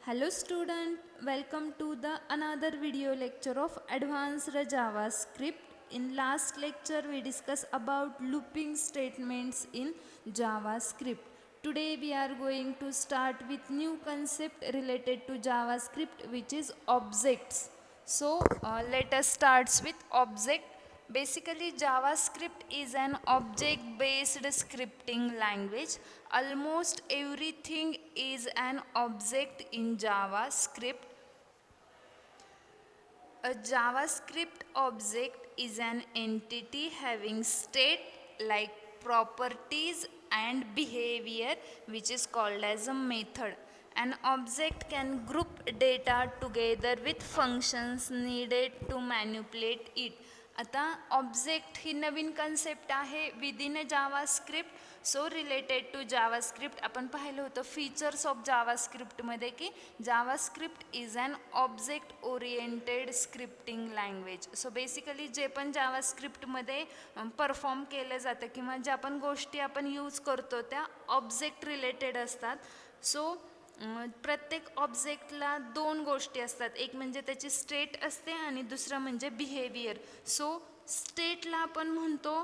Hello student, welcome to the another video lecture of advanced JavaScript. In last lecture we discussed about looping statements in JavaScript. Today we are going to start with new concept related to JavaScript, which is objects. So let us start with object. Basically, JavaScript is an object-based scripting language. Almost everything is an object in JavaScript. A JavaScript object is an entity having state like properties and behavior, which is called as a method. An object can group data together with functions needed to manipulate it. आता object ही नवीन concept आहे within a JavaScript. So related to JavaScript आपण पाहिलं होतं features of जावास्क्रिप्टमध्ये की JavaScript is an object oriented scripting language. So basically जे पण जावास्क्रिप्टमध्ये परफॉर्म केलं जातं किंवा ज्या पण गोष्टी आपण यूज करतो त्या ऑब्जेक्ट रिलेटेड असतात. सो प्रत्येक ऑब्जेक्टला दोन गोष्टी असतात, एक म्हणजे त्याची स्टेट असते आणि दुसरं म्हणजे बिहेवियर. सो स्टेटला आपण म्हणतो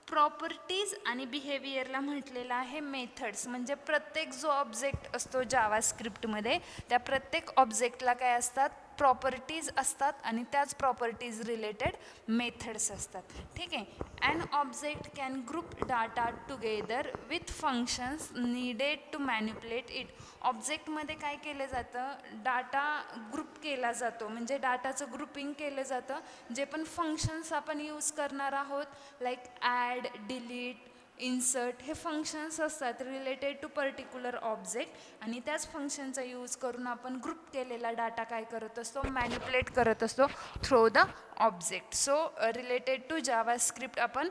प्रॉपर्टीज आणि बिहेवियरला म्हटलेलं आहे मेथड्स. म्हणजे प्रत्येक जो ऑब्जेक्ट असतो जावास्क्रिप्टमध्ये त्या प्रत्येक ऑब्जेक्टला काय असतात, प्रॉपर्टीज असतात आणि त्याच प्रॉपर्टीज रिलेटेड मेथड्स असतात. ठीक आहे. An object can group data together with functions needed to manipulate it. ऑब्जेक्टमध्ये काय केलं जातं, डाटा ग्रुप केला जातो, म्हणजे डाटाचं ग्रुपिंग केलं जातं. जे पण फंक्शन्स आपण यूज करणार आहोत लाईक ॲड, डिलीट, इन्सर्ट हे फंक्शन्स असतात रिलेटेड टू पर्टिक्युलर ऑब्जेक्ट आणि त्याच फंक्शनचा यूज करून आपण ग्रुप केलेला डाटा काय करत असतो, मॅन्युप्युलेट करत असतो through the object. So related to JavaScript आपण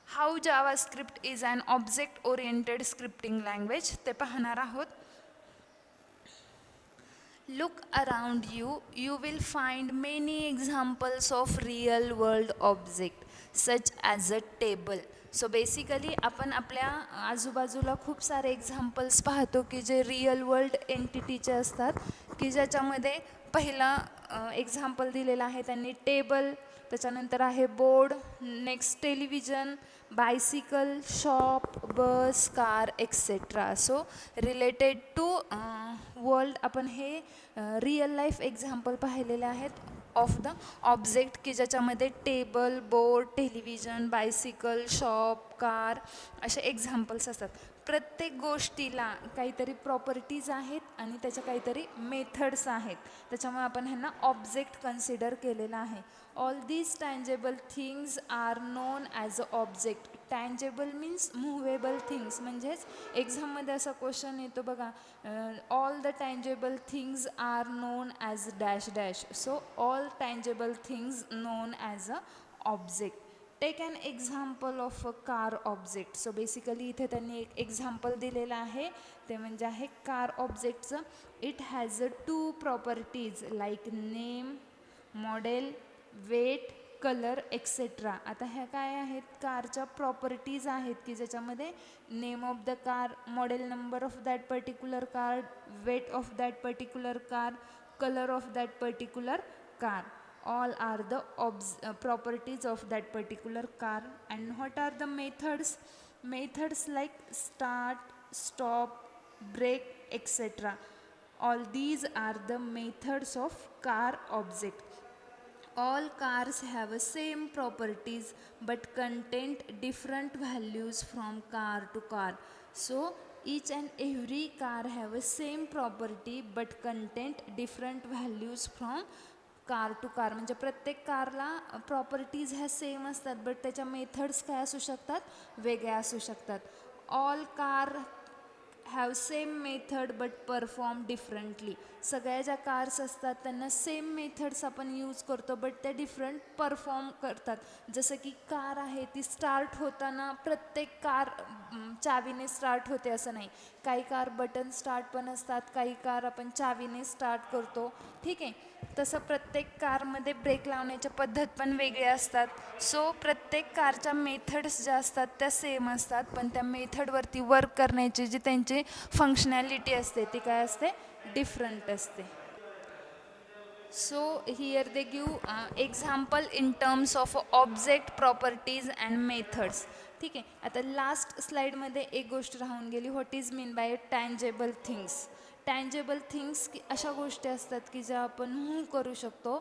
how JavaScript is an object oriented scripting language ते पाहणार आहोत. Look around you, you will find many examples of real world object such as a table. So basically आपण आपल्या आजूबाजूला खूप सारे examples पाहतो की जे रिअल वर्ल्ड एंटिटीचे असतात, की ज्याच्यामध्ये पहिला एक्झाम्पल दिलेला आहे त्यांनी टेबल, त्याच्यानंतर आहे board, next television, bicycle, shop, bus, car etcetera. So related to world आपण हे रिअल लाईफ एक्झाम्पल पाहिलेले आहेत ऑफ द ऑब्जेक्ट, की ज्याच्यामध्ये table, board, television, bicycle, shop, car असे एक्झाम्पल्स असतात. प्रत्येक गोष्टीला काहीतरी प्रॉपर्टीज आहेत आणि त्याच्या काहीतरी मेथड्स आहेत, त्याच्यामुळे आपण ह्यांना ऑब्जेक्ट कन्सिडर केलेला आहे. All these tangible things are known as a object. Tangible means movable things. म्हणजेच एक्झाममध्ये असा क्वेश्चन येतो बघा, all the tangible things are known as dash dash. So all tangible things known as a object. Take an example of a car object. So basically इथे त्यांनी एक example दिलेलं आहे, ते म्हणजे आहे कार ऑब्जेक्टचं. It has a two properties like name, model, weight, colour etcetera. आता ह्या काय आहेत, कारच्या प्रॉपर्टीज आहेत की ज्याच्यामध्ये name of the car, model number of that particular car, weight of that particular car, colour of that particular car. All are the properties of that particular car. And what are the methods? Methods like start, stop, brake, etc. All these are the methods of car object. All cars have the same properties but contain different values from car to car. So each and every car have the same property but contain different values from car to car. म्हणजे प्रत्येक कारला properties ह्या same असतात but त्याच्या methods काय असू शकतात, वेगळ्या असू शकतात. All car have same method but perform differently. सगळ्या ज्या कार्स असतात त्यांना सेम मेथड्स आपण यूज करतो बट त्या डिफरंट परफॉर्म करतात. जसं की कार आहे ती स्टार्ट होताना प्रत्येक कार चावीने स्टार्ट होते असं नाही. काही कार बटन स्टार्ट पण असतात, काही कार आपण चावीने स्टार्ट करतो. ठीक आहे. तसं प्रत्येक कारमध्ये ब्रेक लावण्याच्या पद्धत पण वेगळ्या असतात. सो प्रत्येक कारच्या मेथड्स ज्या असतात त्या सेम असतात पण त्या मेथडवरती वर्क करण्याची जी त्यांची फंक्शनॅलिटी असते ती काय असते, डिफरंट असते. So here they give example in terms of object properties and methods. ठीक आहे, आता लास्ट स्लाईडमध्ये एक गोष्ट राहून गेली, what is mean bye टँजेबल things. टँजेबल things की अशा गोष्टी असतात की ज्या आपण मूव्ह करू शकतो,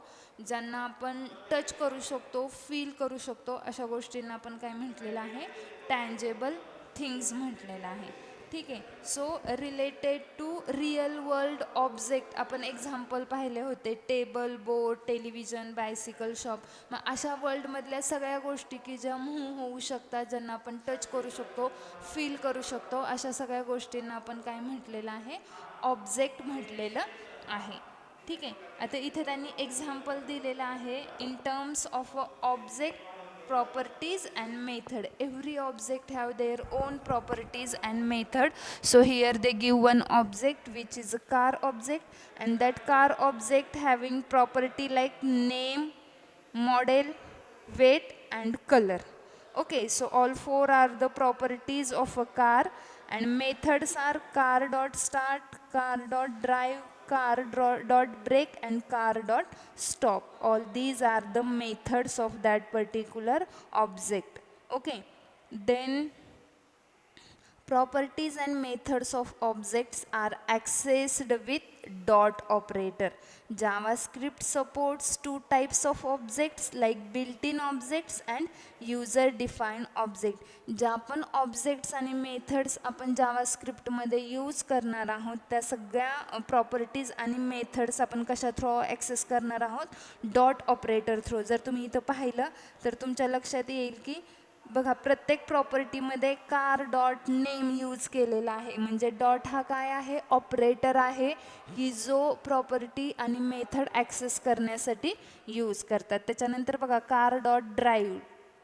ज्यांना आपण टच करू शकतो, फील करू शकतो, अशा गोष्टींना आपण काय म्हटलेलं आहे, टँजेबल थिंग्स म्हटलेलं आहे. ठीक आहे. So related to real world object आपण एक्झाम्पल पाहिले होते, table, board, television, bicycle, shop. मग अशा वर्ल्डमधल्या सगळ्या गोष्टी की ज्या मूव्ह होऊ शकतात, ज्यांना आपण टच करू शकतो, फील करू शकतो, अशा सगळ्या गोष्टींना आपण काय म्हटलेलं आहे, ऑब्जेक्ट म्हटलेलं आहे. ठीक आहे. आता इथे त्यांनी एक्झाम्पल दिलेलं आहे in terms of object properties and method. Every object have their own properties and method. So here they give one object which is a car object, and that car object having property like name, model, weight and color. Okay, so all four are the properties of a car, and methods are car dot start, car dot drive, car dot brake and car dot stop. All these are the methods of that particular object. Okay, then properties and methods of objects are accessed with dot operator. JavaScript supports two types of objects like built-in objects and user-defined object. ज्या आपण objects आणि methods आपण जावास्क्रिप्टमध्ये use करणार आहोत, त्या सगळ्या properties आणि methods आपण कशा थ्रू ॲक्सेस करणार आहोत, डॉट ऑपरेटर थ्रू. जर तुम्ही इथं पाहिलं तर तुमच्या लक्षात येईल की बघा, प्रत्येक प्रॉपर्टीमध्ये कार डॉट नेम यूज केलेला आहे. म्हणजे डॉट हा काय आहे, ऑपरेटर आहे की जो प्रॉपर्टी आणि मेथड ॲक्सेस करण्यासाठी यूज करतात. त्याच्यानंतर बघा, कार डॉट ड्राईव्ह,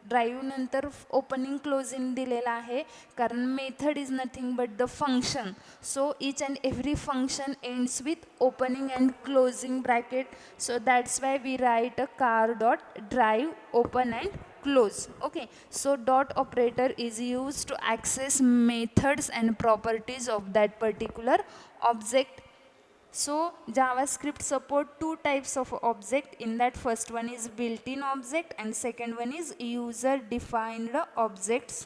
ड्राईव्ह नंतर ओपनिंग क्लोजिंग दिलेलं आहे, कारण method is nothing but the function. So each and every function ends with opening and closing bracket. So that's why we write a car dot drive open and close. Okay, so dot operator is used to access methods and properties of that particular object. So JavaScript support two types of object. In that, first one is built-in object and second one is user defined objects.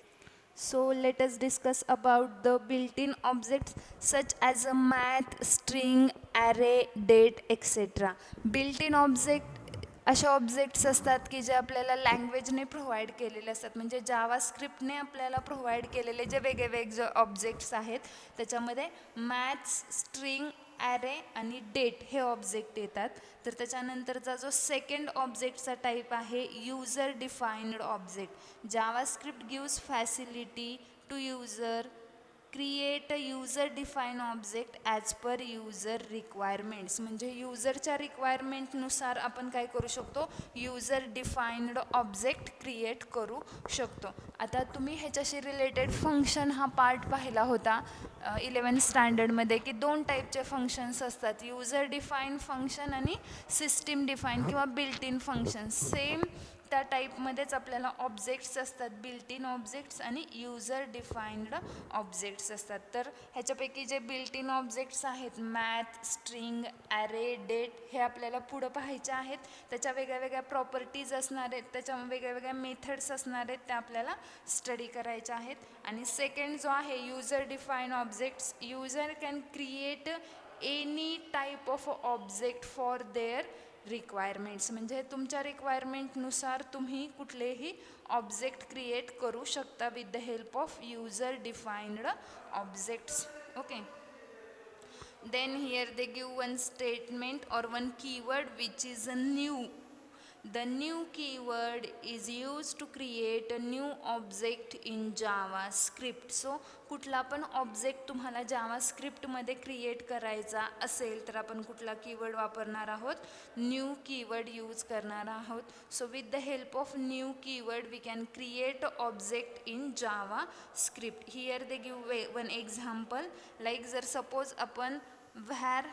So let us discuss about the built-in objects such as a math, string, array, date, etc. Built-in object अशा objects असतात की जे आपल्याला लँग्वेजने provide केलेले असतात. म्हणजे जावास्क्रिप्टने आपल्याला provide केलेले जे वेगळे जे ऑब्जेक्ट्स आहेत, त्याच्यामध्ये मॅथ्स, स्ट्रिंग, ॲरे आणि डेट हे ऑब्जेक्ट येतात. तर त्याच्यानंतरचा जो सेकंड ऑब्जेक्टचा टाईप आहे user defined object. JavaScript gives facility to user create a user define object as per user requirements. म्हणजे युजरच्या रिक्वायरमेंटनुसार आपण काय करू शकतो, युजर डिफाईन्ड ऑब्जेक्ट क्रिएट करू शकतो. आता तुम्ही ह्याच्याशी रिलेटेड फंक्शन हा पार्ट पाहिला होता 11th स्टँडर्डमध्ये, की दोन टाईपचे फंक्शन्स असतात, युजर डिफाईन फंक्शन आणि सिस्टीम डिफाईन किंवा बिल्ट इन फंक्शन. सेम त्या टाईपमध्येच आपल्याला ऑब्जेक्ट्स असतात, बिल्ट इन ऑब्जेक्ट्स आणि युजर डिफाईन्ड ऑब्जेक्ट्स असतात. तर ह्याच्यापैकी जे बिल्ट इन ऑब्जेक्ट्स आहेत, मॅथ, स्ट्रिंग, ॲरे, डेट, हे आपल्याला पुढं पाहायचे आहेत. त्याच्या वेगळ्या वेगळ्या प्रॉपर्टीज असणार आहेत, त्याच्या वेगळ्या वेगळ्या मेथड्स असणार आहेत, त्या आपल्याला स्टडी करायच्या आहेत. आणि सेकंड जो आहे user define objects, user can create any type of object for their requirements. म्हणजे तुमच्या रिक्वायरमेंटनुसार तुम्ही कुठलेही ऑब्जेक्ट क्रिएट करू शकता with the help of user defined objects. Okay, then here they give one statement or one keyword which is a new. The new keyword is used to create a new object in JavaScript. So कुठला पण object तुम्हाला जावास्क्रिप्टमध्ये create करायचा असेल तर आपण कुठला keyword वापरणार आहोत, न्यू कीवर्ड यूज करणार आहोत. So with the help of new keyword we can create object in JavaScript. Here they give one example, like जर सपोज आपण व्हॅर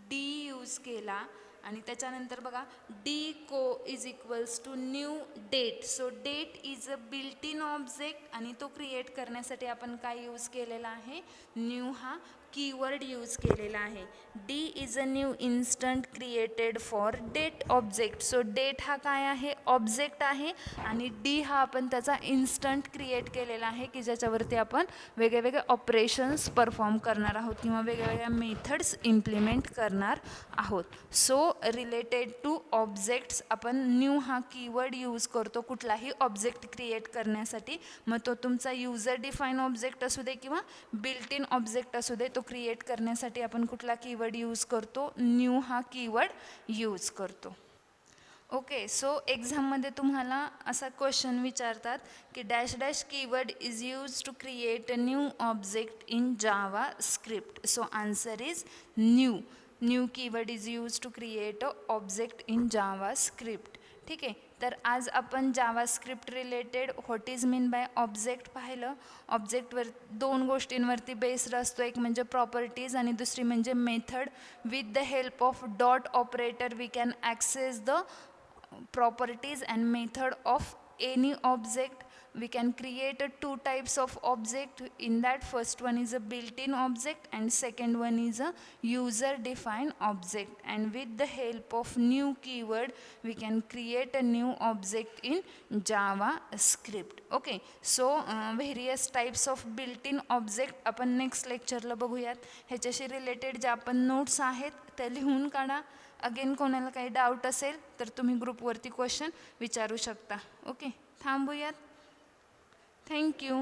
डी यूज केला आणि त्याच्यानंतर बघा डी को is equals to new date. So date is a built in object आणि तो create करण्यासाठी आपण काय यूज केलेला आहे, न्यू हा कीवर्ड यूज केलेला आहे. D is a new instant created for date object. So date हा काय आहे, ऑब्जेक्ट आहे, आणि डी हा आपण त्याचा इन्स्टंट क्रिएट केलेला आहे की ज्याच्यावरती आपण वेगवेगळे ऑपरेशन्स परफॉर्म करणार आहोत किंवा वेगवेगळ्या मेथड्स इम्प्लिमेंट करणार आहोत. सो रिलेटेड टू ऑब्जेक्ट्स आपण न्यू हा कीवर्ड यूज करतो कुठलाही ऑब्जेक्ट क्रिएट करण्यासाठी. मग तो तुमचा यूजर डिफाईन ऑब्जेक्ट असू दे किंवा बिल्ट इन ऑब्जेक्ट असू दे, तो क्रिएट करण्यासाठी आपण कुठला कीवर्ड यूज करतो, न्यू हा कीवर्ड यूज करतो. ओके, सो एक्झाममध्ये तुम्हाला असा क्वेश्चन विचारतात की dash dash keyword is use to create a new object in JavaScript. So answer is new. New keyword is use to create a object in JavaScript. ठीक आहे, तर आज आपण JavaScript related what is mean by object पाहिलं. ऑब्जेक्टवर दोन गोष्टींवरती based असतो, एक म्हणजे प्रॉपर्टीज आणि दुसरी म्हणजे method. With the help of dot operator we can access the properties and method of any object. We can create two types of object. In that, first one is a built-in object and second one is a user defined object, and with the help of new keyword we can create a new object in JavaScript. Okay, so various types of built-in object आपण next लेक्चरला बघूयात. ह्याच्याशी related ज्या आपण notes आहेत त्या लिहून काढा. Again कोणाला काही डाऊट असेल तर तुम्ही ग्रुपवरती क्वेश्चन विचारू शकता. ओके, थांबूयात. थँक्यू.